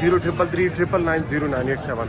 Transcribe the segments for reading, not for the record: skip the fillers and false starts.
0333990987।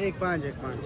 1,05,000।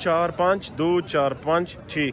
4 5 2 4 5 6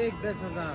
1,10,000।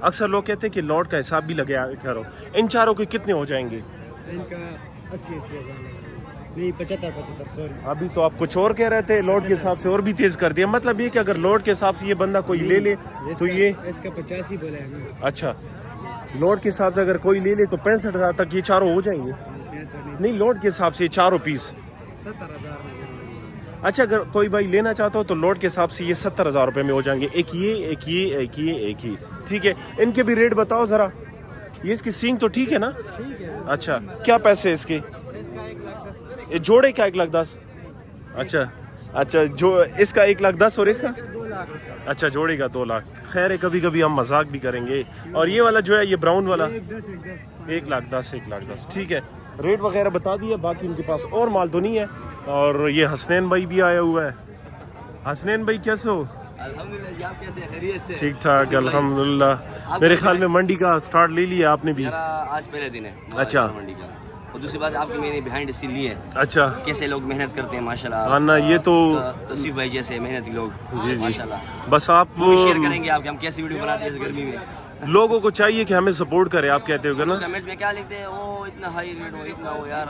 اکثر لوگ کہتے ہیں کہ لوٹ کا حساب بھی لگے کرو. ان چاروں کے کتنے ہو جائیں گے؟ ان کا 80,000 نہیں 75 سوری. ابھی تو آپ کچھ اور کہہ رہے تھے, لوٹ کے حساب سے اور بھی تیز کر دیا. مطلب یہ کہ اگر لوٹ کے حساب سے یہ بندہ کوئی لے لے تو یہ اس کا 85 بولا ہے نا. اچھا, لوٹ کے حساب سے اگر کوئی لے لے تو 65,000 تک یہ چاروں ہو جائیں گے. نہیں, لوٹ کے حساب سے یہ چاروں پیس 70,000 میں. اچھا, اگر کوئی بھائی لینا چاہتا ہو تو لوٹ کے حساب سے یہ 70,000 روپے میں ہو جائیں گے. ایک یہ. ٹھیک ہے, ان کے بھی ریٹ بتاؤ ذرا. یہ اس کی سینگ تو ٹھیک ہے نا؟ اچھا, کیا پیسے اس کے؟ یہ جوڑے کا 1,10,000. اچھا, جو اس کا 1,10,000 اور اس کا 2 لاکھ. اچھا, جوڑے کا 2 لاکھ. خیر ہے, کبھی کبھی ہم مذاق بھی کریں گے. اور یہ والا جو ہے, یہ براؤن والا 1,10,000. ٹھیک ہے, ریٹ وغیرہ بتا دیا. باقی ان کے پاس اور مال تو نہیں ہے. اور یہ حسنین بھائی بھی آیا ہوا ہے. حسنین بھائی کیسے ہو؟ الحمدللہ, آپ کیسے ہیں؟ خیریت سے؟ ٹھیک ٹھاک الحمدللہ. میرے خیال میں منڈی کا سٹارٹ لے لیا آپ نے بھی. میرا آج پہلے دن ہے اچھا. منڈی کا. اور دوسری بات, آپ کی میں نے بیہائنڈ اسٹیل لی ہے. اچھا, کیسے لوگ محنت کرتے ہیں ماشاءاللہ. ہاں نا, یہ تو توصیف بھائی جیسے محنتی لوگ جی ماشاءاللہ. بس آپ شیئر کریں گے آپ کہ ہم کیسی ویڈیو بناتے ہیں اس گرمی میں. لوگوں کو چاہیے کہ ہمیں سپورٹ کرے. آپ کہتے ہو نا کمنٹس میں کیا لکھتے ہیں, وہ اتنا ہائی ریٹ ہو, اتنا ہو. یار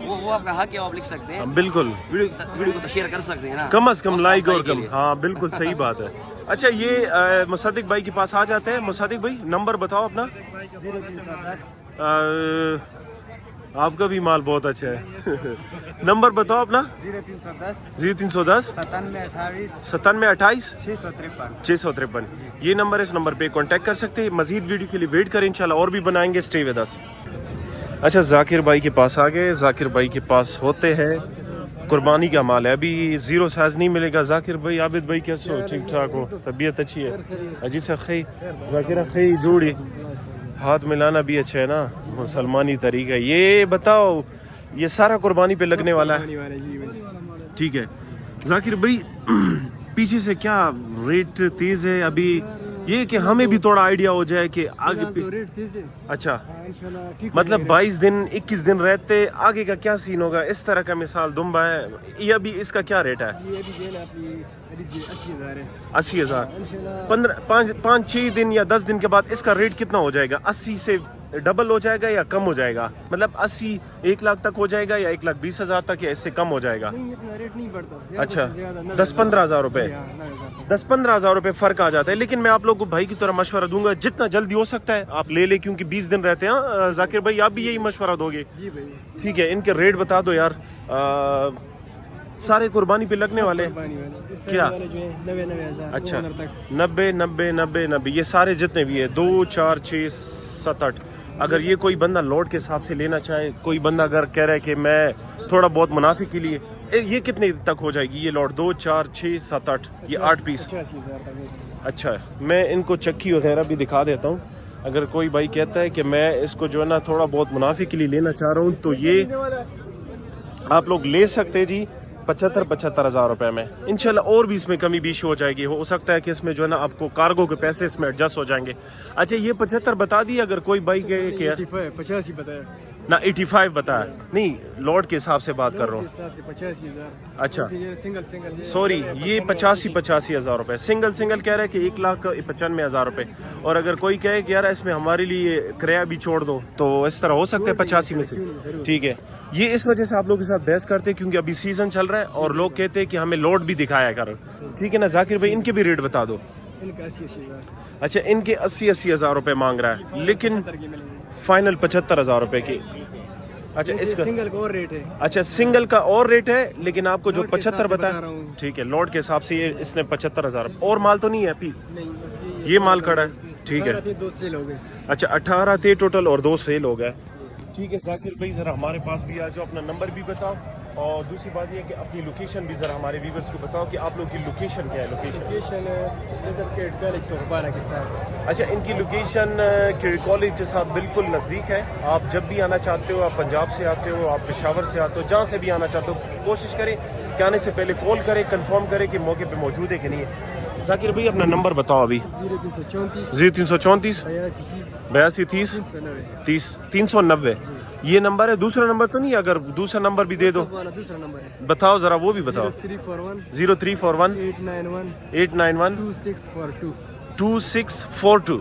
وہ آپ کا حق ہے, آپ لکھ سکتے ہیں. بالکل, ویڈیو کو تو شیئر کر سکتے ہیں نا, کم از کم لائک اور کم. ہاں بالکل صحیح بات ہے. اچھا, یہ مصدق بھائی کے پاس آ جاتے ہیں. مصدق بھائی نمبر بتاؤ اپنا. 0310 آپ کا بھی مال بہت اچھا ہے. نمبر بتاؤ اپنا. 0310 9728 653 653. یہ نمبر ہے, اس نمبر پہ کانٹیکٹ کر سکتے ہیں. مزید ویڈیو کے لیے ویٹ کریں, انشاءاللہ اور بھی بنائیں گے. Stay with us. اچھا, ذاکر بھائی کے پاس آ گئے. ذاکر بھائی کے پاس ہوتے ہیں قربانی کا مال ہے. ابھی 0 سائز نہیں ملے گا. ذاکر بھائی, عابد بھائی کیسے ہو؟ ٹھیک ٹھاک ہو؟ طبیعت اچھی ہے؟ اجی سے خی ذاکرہ خی جوڑی. ہاتھ ملانا بھی اچھا ہے نا, مسلمانی طریقہ. یہ بتاؤ, یہ سارا قربانی پہ لگنے والا ہے؟ ٹھیک ہے. ذاکر بھائی, پیچھے سے کیا ریٹ تیز ہے ابھی؟ یہ کہ ہمیں بھی تھوڑا آئیڈیا ہو جائے کہ آگے. اچھا, مطلب 22 دن 21 دن رہتے, آگے کا کیا سین ہوگا؟ اس طرح کا مثال دمبا ہے, یہ ابھی اس کا کیا ریٹ ہے؟ 80,000. 5-6 دن یا 10 دن کے بعد اس کا ریٹ کتنا ہو جائے گا؟ 80 سے ڈبل ہو جائے گا یا کم ہو جائے گا؟ مطلب 80 1 لاکھ تک ہو جائے گا یا 1,20,000 تک, یا اس سے کم ہو جائے گا؟ اچھا, 10-15,000 روپے 10-15,000 روپے فرق آ جاتا ہے. لیکن میں آپ لوگوں کو بھائی کی طرح مشورہ دوں گا, جتنا جلدی ہو سکتا ہے آپ لے لیں, کیونکہ 20 دن رہتے ہیں. ذاکر بھائی, آپ بھی یہی مشورہ دو گے؟ ٹھیک ہے. ان کے ریٹ بتا دو یار, سارے قربانی پہ لگنے والے کیا؟ اچھا, 90. یہ سارے جتنے بھی ہے 2 4 6 7 8. اگر یہ کوئی بندہ لوٹ کے حساب سے لینا چاہے, کوئی بندہ اگر کہہ رہا ہے کہ میں تھوڑا بہت منافع کے لیے, یہ کتنے تک ہو جائے گی یہ لوٹ؟ 2 4 6 7 8, یہ 8 پیس. اچھا, میں ان کو چکی وغیرہ بھی دکھا دیتا ہوں. اگر کوئی بھائی کہتا ہے کہ میں اس کو جو ہے نا تھوڑا بہت منافع کے لیے لینا چاہ رہا ہوں, تو یہ آپ لوگ لے سکتے جی 75,000 روپے میں. انشاءاللہ اور بھی اس میں کمی بیشی ہو جائے گی. ہو سکتا ہے کہ اس میں جو ہے نا آپ کو کارگو کے پیسے اس میں ایڈجسٹ ہو جائیں گے. اچھا, یہ 75 بتا دی. اگر کوئی بھائی کہے کہ 85 بتایا نہ 85 بتایا, نہیں لوٹ کے حساب سے بات کر رہا ہوں. 85,000. اچھا سنگل سوری, یہ 85,000 روپے سنگل کہہ رہے ہیں کہ 1,95,000 روپے. اور اگر کوئی کہے کہ یار اس میں ہمارے لیے کرایہ بھی چھوڑ دو, تو اس طرح ہو سکتا ہے 85 میں سے. ٹھیک ہے. یہ اس وجہ سے آپ لوگوں کے ساتھ بحث کرتے ہیں کیونکہ ابھی سیزن چل رہا ہے اور لوگ کہتے ہیں کہ ہمیں لوٹ بھی دکھایا کر. ٹھیک ہے نا ذاکر بھائی, ان کے بھی ریٹ بتا دو. اچھا, ان کے 80,000 روپے مانگ رہا ہے, لیکن فائنل 75,000 روپے کی. اچھا, اس کا سنگل کا اور ریٹ ہے. اچھا, سنگل کا اور ریٹ ہے, لیکن آپ کو جو 75 بتایا, ٹھیک ہے, لوٹ کے حساب سے یہ اس نے 75,000. اور مال تو نہیں ہے ابھی؟ یہ مال کھڑا ہے. ٹھیک ہے. 2 سیل ہو گئے. اچھا, 18 تھے ٹوٹل اور 2 سیل ہو گئے. ٹھیک ہے ذاکر بھائی, ذرا ہمارے پاس بھی آ جاؤ, اپنا نمبر بھی بتاؤ, اور دوسری بات یہ کہ اپنی لوکیشن بھی ذرا ہمارے ویورز کو بتاؤ کہ آپ لوگ کی لوکیشن کیا ہے. اچھا, ان کی لوکیشن کالج کے ساتھ بالکل نزدیک ہے. آپ جب بھی آنا چاہتے ہو, آپ پنجاب سے آتے ہو, آپ پشاور سے آتے ہو, جہاں سے بھی آنا چاہتے ہو, کوشش کریں کہ آنے سے پہلے کال کریں, کنفرم کریں کہ موقع پہ موجود ہے کہ نہیں ہے. ذاکر بھائی, اپنا نمبر بتاؤ ابھی. 0334 82 30 390. یہ نمبر ہے, دوسرا نمبر تو نہیں؟ اگر دوسرا نمبر بھی دے دو بتاؤ ذرا, وہ بھی بتاؤ. 0341 891 2642.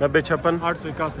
9056 861।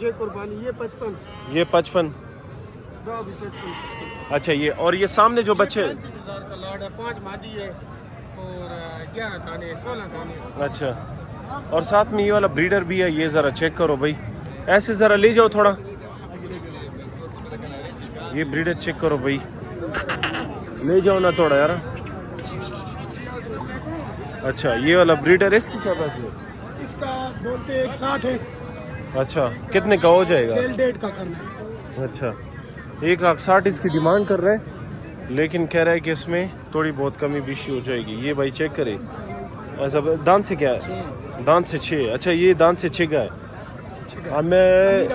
یہ قربانی یہ 55 یہ 55. دو بھی 55. اچھا یہ اور یہ سامنے جو بچے 35,000 کا لاٹ ہے, 5 مادی ہے اور 11 دانے 16 دانے. اچھا اور ساتھ میں یہ والا بریڈر بھی ہے, یہ ذرا چیک کرو بھائی, ایسے ذرا لے جاؤ تھوڑا, یہ بریڈر چیک کرو بھائی, لے جاؤ نا تھوڑا یار. اچھا یہ والا بریڈر اس کی کیا پیسے ہے؟ اس کا بولتے 160 ہے. اچھا کتنے کا ہو جائے گا؟ سیل ڈیٹ کا کرنا ہے. اچھا 1,60,000 اس کی ڈیمانڈ کر رہے ہیں, لیکن کہہ رہا ہے کہ اس میں تھوڑی بہت کمی بیشی ہو جائے گی. یہ بھائی چیک کرے, ایسا دان سے کیا ہے؟ دان سے 6. اچھا یہ دان سے 6 کا ہے. اب میں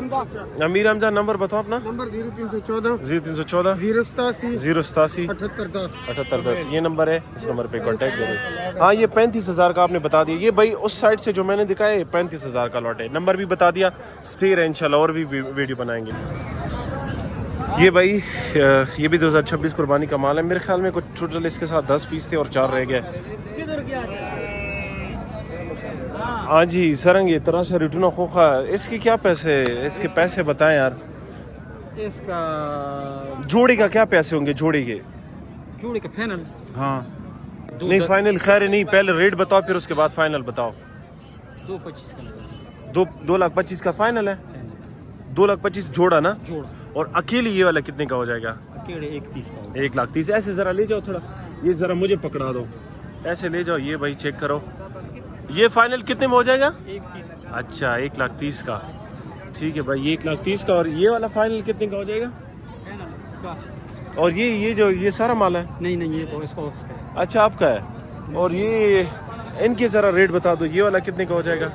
امیر حمزہ نمبر بتاؤ اپنا. نمبر 0314 0314 087 087 7810. 7810 یہ نمبر ہے, اس نمبر پہ کانٹیکٹ کرو. ہاں یہ 35,000 کا آپ نے بتا دیا. یہ بھائی اس سائڈ سے جو میں نے دکھایا ہے 35,000 کا لاٹ ہے. نمبر بھی بتا دیا, اسٹے رہے انشاءاللہ اور بھی ویڈیو بنائیں گے. یہ بھائی یہ بھی 2026 قربانی کا مال ہے. میرے خیال میں کچھ ٹوٹل اس کے ساتھ 10 پیس تھے اور 4 رہ گئے. ہاں جی سرنگ یہ تراشا ریٹونا خوخا, اس کی کیا پیسے, اس کے پیسے بتائیں یار. اس کا جوڑے کا کیا پیسے ہوں گے جوڑے کے؟ جوڑے کا فائنل ہاں نہیں فائنل خیر نہیں, پہلے ریٹ بتاؤ پھر اس کے بعد فائنل بتاؤ. 225 کا 2,25,000 کا فائنل ہے. 2,25,000 جوڑا نا, جوڑا, اور اکیلی یہ والا کتنے کا ہو جائے گا؟ اکیلے 130 کا 1,30,000. ایسے ذرا لے جاؤ تھوڑا, یہ ذرا مجھے پکڑا دو, ایسے لے جاؤ. یہ بھائی چیک کرو, یہ فائنل کتنے میں ہو جائے گا؟ 130. اچھا 1,30,000 کا, ٹھیک ہے بھائی یہ 1,30,000 کا. اور یہ والا فائنل کتنے کا ہو جائے گا؟ اور یہ جو یہ سارا مال ہے؟ نہیں یہ تو اس کا اچھا آپ کا ہے. اور یہ ان کے ذرا ریٹ بتا دو, یہ والا کتنے کا ہو جائے گا؟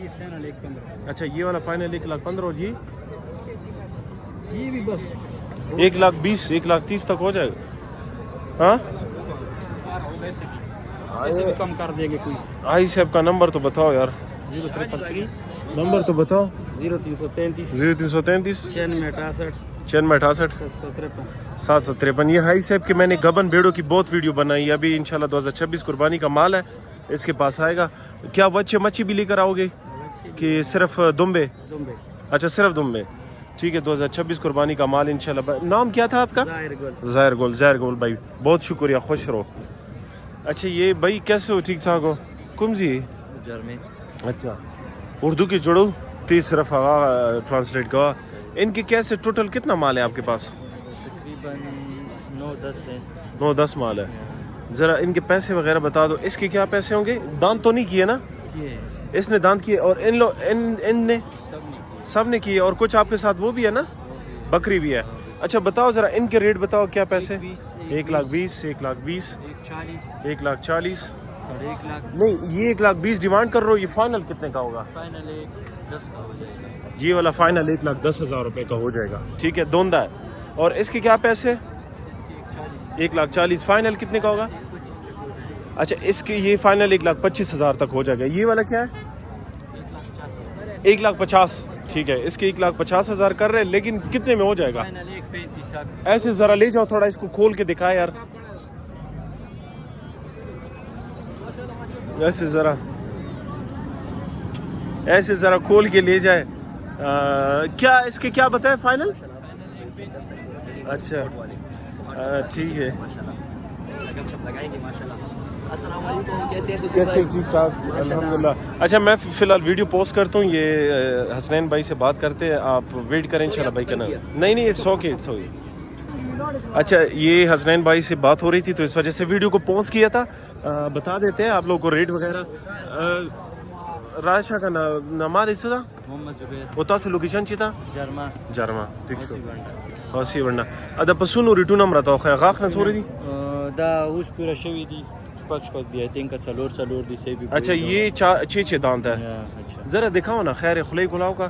یہ فائنل 115. اچھا یہ والا فائنل 1,15,000 اور یہ بھی بس 1,20,000 1,30,000 تک ہو جائے گا. ہاں ایسے بھی کم کر دیں گے. کوئی آئی صاحب کا نمبر تو بتاؤ یار, 033 نمبر تو بتاؤ. 0333 0333 96 96 753. یہ ہائی صاحب کہ میں نے گبن بیڑوں کی بہت ویڈیو بنائی, ابھی انشاءاللہ 2026 قربانی کا مال ہے اس کے پاس آئے گا. کیا بچے مچھی بھی لے کر آؤ گے کہ صرف دمبے؟ اچھا صرف دمبے, ٹھیک ہے. 2026 قربانی کا مال انشاءاللہ. نام کیا تھا آپ کا؟ ظاہر گول بھائی, بہت شکریہ, خوش رہو. اچھا یہ بھائی کیسے ہو, ٹھیک ٹھاک ہو؟ کمزی اچھا اردو کی جڑو 30 صرف ٹرانسلیٹ کا. ان کے کیسے ٹوٹل کتنا مال ہے آپ کے پاس؟ تقریباً 9-10 ہے. 9-10 مال ہے. ذرا ان کے پیسے وغیرہ بتا دو. اس کے کیا پیسے ہوں گے؟ دان تو نہیں کیے نا؟ اس نے دان کیے, اور ان نے سب نے کیے, اور کچھ آپ کے ساتھ وہ بھی ہے نا, بکری بھی ہے. اچھا بتاؤ ذرا ان کے ریٹ بتاؤ کیا پیسے؟ 1,20,000 1,20,000 1,40,000 نہیں یہ 1,20,000 ڈیمانڈ کر رہے ہو. یہ فائنل کتنے کا ہوگا؟ فائنل 110 کا ہو جائے گا. یہ والا فائنل 1,10,000 روپے کا ہو جائے گا, ٹھیک ہے. دوندہ ہے. اور اس کے کیا پیسے؟ 1,40,000. فائنل کتنے کا ہوگا؟ اچھا اس کے یہ فائنل 1,25,000 تک ہو جائے گا. یہ والا کیا ہے؟ 1,50,000. ٹھیک ہے اس کے 1,50,000 کر رہے, لیکن کتنے میں ہو جائے گا؟ فائنل 135. ایسے ذرا لے جاؤ تھوڑا, اس کو کھول کے دکھائے یار, ایسے ذرا کھول کے لے جائے. کیا اس کے کیا بتائے فائنل؟ اچھا ٹھیک ہے. السلام علیکم, کیسے ٹھیک ٹھاک الحمدللہ. اچھا میں فی الحال ویڈیو پوسٹ کرتا ہوں, یہ حسنین بھائی سے بات کرتے ہیں, آپ ویٹ کریں انشاءاللہ بھائی کا. نہیں اٹس اوکے. اچھا یہ حسنین بھائی سے بات ہو رہی تھی تو اس وجہ سے ویڈیو کو پوسٹ کیا تھا. بتا دیتے ہیں آپ لوگوں کو ریٹ وغیرہ. رائشہ کا نام تھا محمد زبیر ہوتا سے لوکیشن چی تھا جرما ٹھیک ہے. خاصی ورنہ ادا پسونو ریټونه مرته خو غاخ نه څوري دي دا اوس پوره شوی دي شپږ دی. آئی تھنک څلور دی سی بھی. اچھا یہ 6 دانت ہے. ذرا دکھاؤ نا, خیر خلے کھلاؤ کا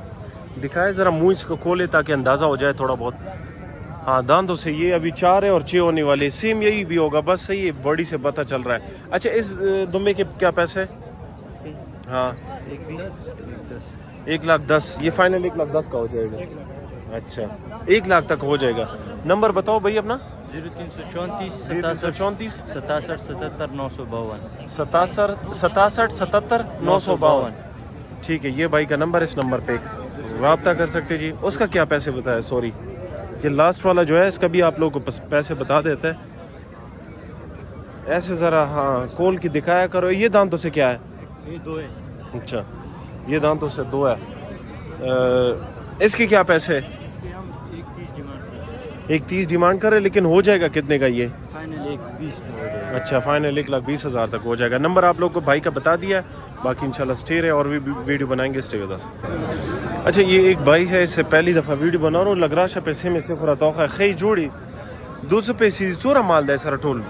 دکھائے ذرا, منہ اس کو کھولے تاکہ اندازہ ہو جائے تھوڑا بہت. ہاں دانتوں سے یہ ابھی 4 ہے اور 6 ہونے والے, سیم یہی بھی ہوگا بس. صحیح ہے, باڈی سے پتہ چل رہا ہے. اچھا اس دمبے کے کیا پیسے؟ ہاں 1,10,000. یہ فائنل 1,10,000 کا ہو جائے گا. اچھا 1,00,000 تک ہو جائے گا. نمبر بتاؤ بھائی اپنا. 0334 67 77 952 67 77 952. ٹھیک ہے، یہ بھائی کا نمبر اس نمبر پہ رابطہ کر سکتے جی. اس کا کیا پیسے بتایا؟ سوری، یہ لاسٹ والا جو ہے اس کا بھی آپ لوگوں کو پیسے بتا دیتا ہے. ایسے ذرا ہاں کول کی دکھایا کرو. یہ دانتوں سے کیا ہے؟ یہ 2 ہے. اچھا، یہ دانتوں سے 2 ہے. اس کے کیا پیسے؟ اس کے ہم 1.30 ڈیمانڈ کرتے ہیں. 1.30 ڈیمانڈ کرے، لیکن ہو جائے گا کتنے کا یہ؟ فائنل 1.20 میں ہو جائے گا. اچھا، فائنل 1,20,000 تک ہو جائے گا. نمبر آپ لوگ کو بھائی کا بتا دیا ہے. باقی انشاءاللہ اسٹے رہے اور بھی ویڈیو بنائیں گے. Stay with us. اچھا، یہ ایک بھائی ہے، اس سے پہلی دفعہ ویڈیو بنا رہا ہوں. لگ رہا پیسے میں سے خورا توقع خی جوڑی 200 پیسے چورا مال دے سارا ٹول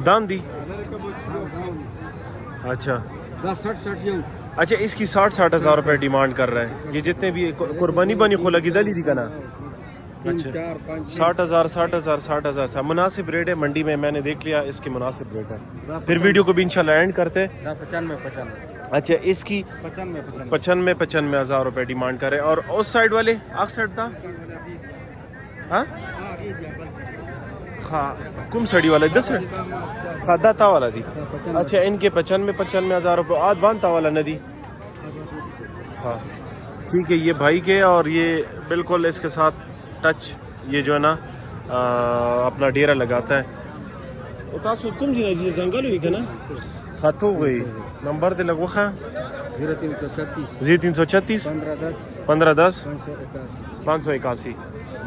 دان دی. اچھا اچھا، اس کی 60 ہزار روپے ڈیمانڈ کر رہے ہیں. یہ جتنے بھی قربانی بنی خو لگی دلی دی کنا. اچھا، 60,000 مناسب ریٹ ہے منڈی میں. میں نے دیکھ لیا اس کے مناسب ریٹ ہے. پھر ویڈیو کو بھی انشاءاللہ اینڈ کرتے. 95. اچھا، اس کی 95 ہزار روپے ڈیمانڈ کرے. اور اس سائڈ والے آخ سائڈ تھا ہاں ہاں کم سڑی والا 10 خادا تا والا دی. اچھا، ان کے 95 ہزار روپے آدھ بانتا والا ندی. ہاں ٹھیک ہے، یہ بھائی کے. اور یہ بالکل اس کے ساتھ ٹچ یہ جو ہے نا اپنا ڈیرا لگاتا ہے. تاسو کم جی زنگل ہوئی کہ نا خاتو ہوئی. نمبر دے لگو خواہ 0336 1510 581.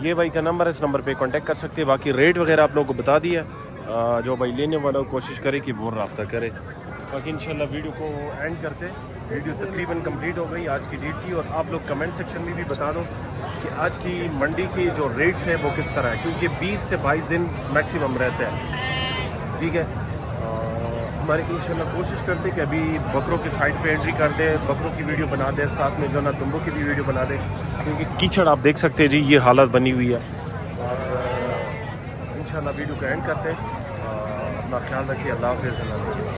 یہ بھائی کا نمبر ہے، اس نمبر پہ کانٹیکٹ کر سکتے ہیں. باقی ریٹ وغیرہ آپ لوگوں کو بتا دیا. جو بھائی لینے والا کوشش کرے کہ وہ رابطہ کرے. باقی انشاءاللہ ویڈیو کو اینڈ کرتے. ویڈیو تقریباً کمپلیٹ ہو گئی آج کی ڈیٹ کی. اور آپ لوگ کمنٹ سیکشن میں بھی بتا دو کہ آج کی منڈی کی جو ریٹس ہیں وہ کس طرح ہے، کیونکہ 20 سے 22 دن میکسیمم رہتے ہیں. ٹھیک ہے، ہماری انشاءاللہ کوشش کرتے کہ ابھی بکروں کے سائڈ پہ انٹری کر دیں، بکروں کی ویڈیو بنا دیں، ساتھ میں جو نا دمبوں کی بھی ویڈیو بنا دیں، کیونکہ کیچڑ آپ دیکھ سکتے ہیں جی یہ حالت بنی ہوئی ہے. اور انشاءاللہ ویڈیو کو اینڈ کرتے ہیں. اپنا خیال رکھیے. اللہ حافظ.